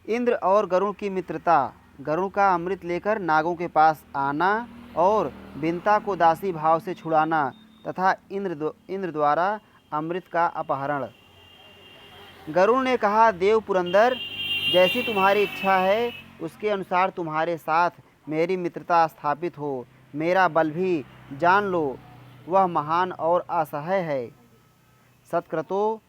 इंद्र और गरुड़ की मित्रता। गरुड़ का अमृत लेकर नागों के पास आना और बिंता को दासी भाव से छुड़ाना तथा इंद्र द्वारा अमृत का अपहरण। गरुड़ ने कहा, देव पुरंदर, जैसी तुम्हारी इच्छा है उसके अनुसार तुम्हारे साथ मेरी मित्रता स्थापित हो। मेरा बल भी जान लो, वह महान और असह्य है। सत्क्रतो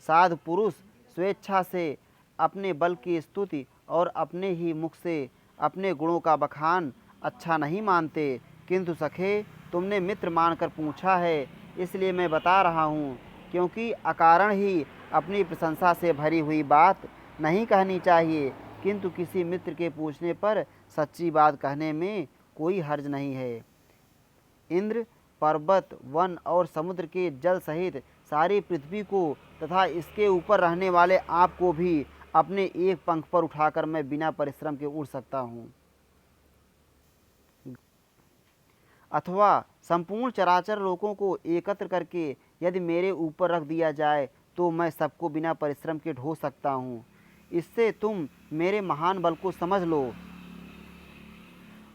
साधु पुरुष स्वेच्छा से अपने बल की स्तुति और अपने ही मुख से अपने गुणों का बखान अच्छा नहीं मानते, किंतु सखे तुमने मित्र मानकर पूछा है, इसलिए मैं बता रहा हूँ, क्योंकि अकारण ही अपनी प्रशंसा से भरी हुई बात नहीं कहनी चाहिए, किंतु किसी मित्र के पूछने पर सच्ची बात कहने में कोई हर्ज नहीं है। इंद्र पर्वत, वन और समुद्र के जल सहित सारी पृथ्वी को तथा इसके ऊपर रहने वाले आप को भी अपने एक पंख पर उठाकर मैं बिना परिश्रम के उड़ सकता हूँ, अथवा संपूर्ण चराचर लोकों को एकत्र करके यदि मेरे ऊपर रख दिया जाए तो मैं सबको बिना परिश्रम के ढो सकता हूँ। इससे तुम मेरे महान बल को समझ लो।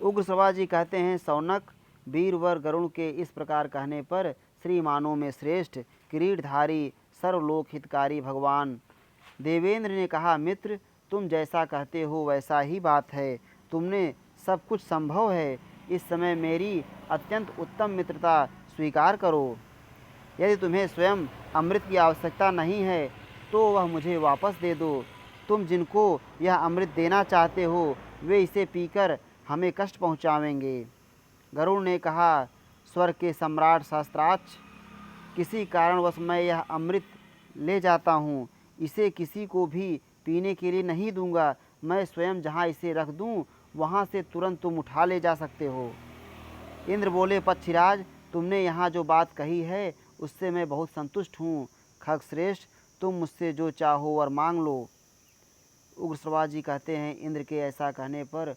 उग्र श्रवा जी कहते हैं, सौनक, वीरवर गरुड़ के इस प्रकार कहने पर श्रीमानों में श्रेष्ठ किरीटधारी सर्वलोक हितकारी भगवान देवेंद्र ने कहा, मित्र, तुम जैसा कहते हो वैसा ही बात है, तुमने सब कुछ संभव है। इस समय मेरी अत्यंत उत्तम मित्रता स्वीकार करो। यदि तुम्हें स्वयं अमृत की आवश्यकता नहीं है तो वह मुझे वापस दे दो। तुम जिनको यह अमृत देना चाहते हो वे इसे पीकर हमें कष्ट पहुँचावेंगे। गरुड़ ने कहा, स्वर्ग के सम्राट सहस्त्राक्ष, किसी कारणवश मैं यह अमृत ले जाता हूँ, इसे किसी को भी पीने के लिए नहीं दूंगा। मैं स्वयं जहाँ इसे रख दूँ वहाँ से तुरंत तुम उठा ले जा सकते हो। इंद्र बोले, पक्षीराज, तुमने यहाँ जो बात कही है उससे मैं बहुत संतुष्ट हूँ। खगश्रेष्ठ, तुम मुझसे जो चाहो और मांग लो। उग्रश्रवा जी कहते हैं, इंद्र के ऐसा कहने पर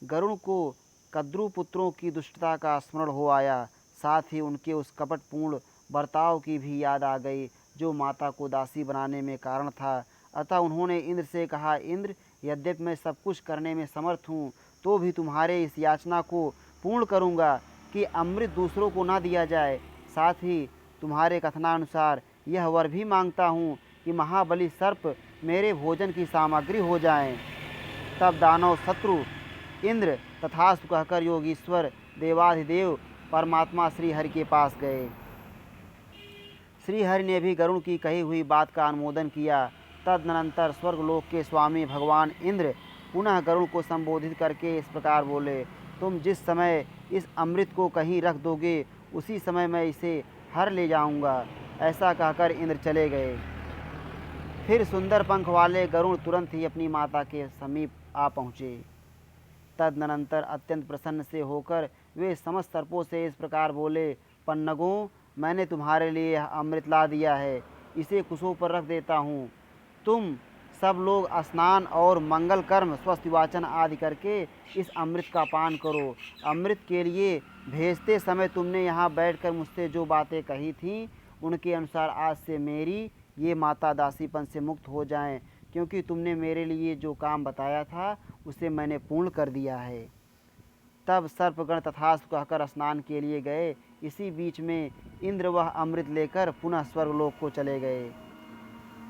गरुड़ को कद्रु पुत्रों की दुष्टता का स्मरण हो आया, साथ ही उनके उस कपटपूर्ण बर्ताव की भी याद आ गई जो माता को दासी बनाने में कारण था। अतः उन्होंने इंद्र से कहा, इंद्र, यद्यपि मैं सब कुछ करने में समर्थ हूँ तो भी तुम्हारे इस याचना को पूर्ण करूँगा कि अमृत दूसरों को ना दिया जाए। साथ ही तुम्हारे कथनानुसार यह वर भी मांगता हूँ कि महाबली सर्प मेरे भोजन की सामग्री हो जाएं। तब दानव शत्रु इंद्र तथास्तु कहकर योगीश्वर देवाधिदेव परमात्मा श्रीहरि के पास गए। श्रीहरि ने भी गरुड़ की कही हुई बात का अनुमोदन किया। तदनंतर स्वर्गलोक के स्वामी भगवान इंद्र पुनः गरुड़ को संबोधित करके इस प्रकार बोले, तुम जिस समय इस अमृत को कहीं रख दोगे उसी समय मैं इसे हर ले जाऊंगा। ऐसा कहकर इंद्र चले गए। फिर सुंदर पंख वाले गरुड़ तुरंत ही अपनी माता के समीप आ पहुँचे। तदनंतर अत्यंत प्रसन्न से होकर वे समस्त सर्पों से इस प्रकार बोले, पन्नगों, मैंने तुम्हारे लिए यह अमृत ला दिया है, इसे कुशों पर रख देता हूँ। तुम सब लोग स्नान और मंगल कर्म स्वस्थ वाचन आदि करके इस अमृत का पान करो। अमृत के लिए भेजते समय तुमने यहाँ बैठकर मुझसे जो बातें कही थीं उनके अनुसार आज से मेरी ये माता दासीपन से मुक्त हो जाएं, क्योंकि तुमने मेरे लिए जो काम बताया था उसे मैंने पूर्ण कर दिया है। तब सर्पगण तथास्तु कहकर स्नान के लिए गए। इसी बीच में इंद्र वह अमृत लेकर पुनः स्वर्गलोक को चले गए।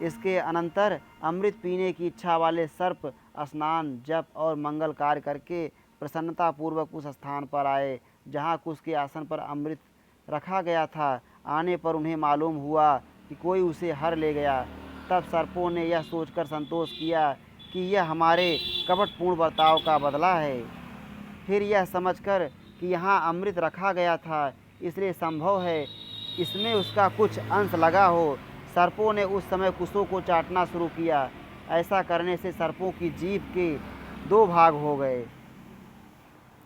इसके अनंतर अमृत पीने की इच्छा वाले सर्प स्नान, जप और मंगल कार्य करके प्रसन्नतापूर्वक उस स्थान पर आए जहाँ कुश के आसन पर अमृत रखा गया था। आने पर उन्हें मालूम हुआ कि कोई उसे हर ले गया। तब सर्पों ने यह सोचकर संतोष किया कि यह हमारे कपटपूर्ण बर्ताव का बदला है। फिर यह समझकर कि यहाँ अमृत रखा गया था इसलिए संभव है इसमें उसका कुछ अंश लगा हो, सर्पों ने उस समय कुशों को चाटना शुरू किया। ऐसा करने से सर्पों की जीभ के 2 भाग हो गए।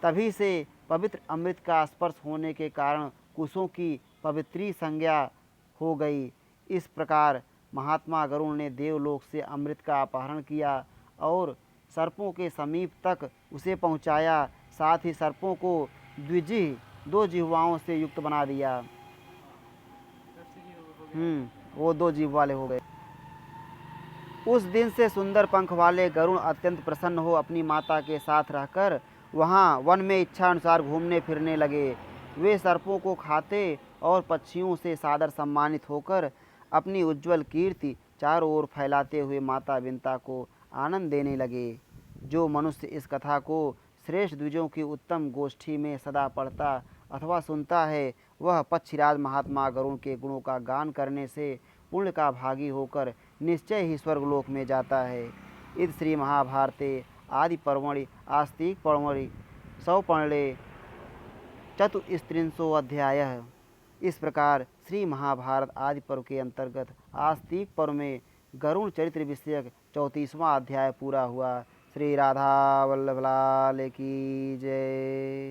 तभी से पवित्र अमृत का स्पर्श होने के कारण कुशों की पवित्री संज्ञा हो गई। इस प्रकार महात्मा गरुड़ ने देवलोक से अमृत का अपहरण किया और सर्पों के समीप तक उसे पहुँचाया। साथ ही सर्पों को द्विजिह्व 2 जिह्वाओं से युक्त बना दिया। वो 2 जीभ वाले हो गए। उस दिन से सुंदर पंख वाले गरुड़ अत्यंत प्रसन्न हो अपनी माता के साथ रहकर वहाँ वन में इच्छा अनुसार घूमने फिरने लगे। वे सर्पों को खाते और पक्षियों से सादर सम्मानित होकर अपनी उज्ज्वल कीर्ति चारों ओर फैलाते हुए माता विंता को आनंद देने लगे। जो मनुष्य इस कथा को श्रेष्ठ द्विजों की उत्तम गोष्ठी में सदा पढ़ता अथवा सुनता है, वह पक्षीराज महात्मा गरुड़ के गुणों का गान करने से पुण्य का भागी होकर निश्चय ही स्वर्गलोक में जाता है। इस श्री महाभारते आदि पर्वणि आस्तिक पर्वणि सौपर्णे चतुस्त्रिंशो अध्याय। इस प्रकार श्री महाभारत आदि पर्व के अंतर्गत आस्तिक पर्व में गरुड़ चरित्र विषयक 34वां अध्याय पूरा हुआ। श्री राधा वल्लभ लाल की जय।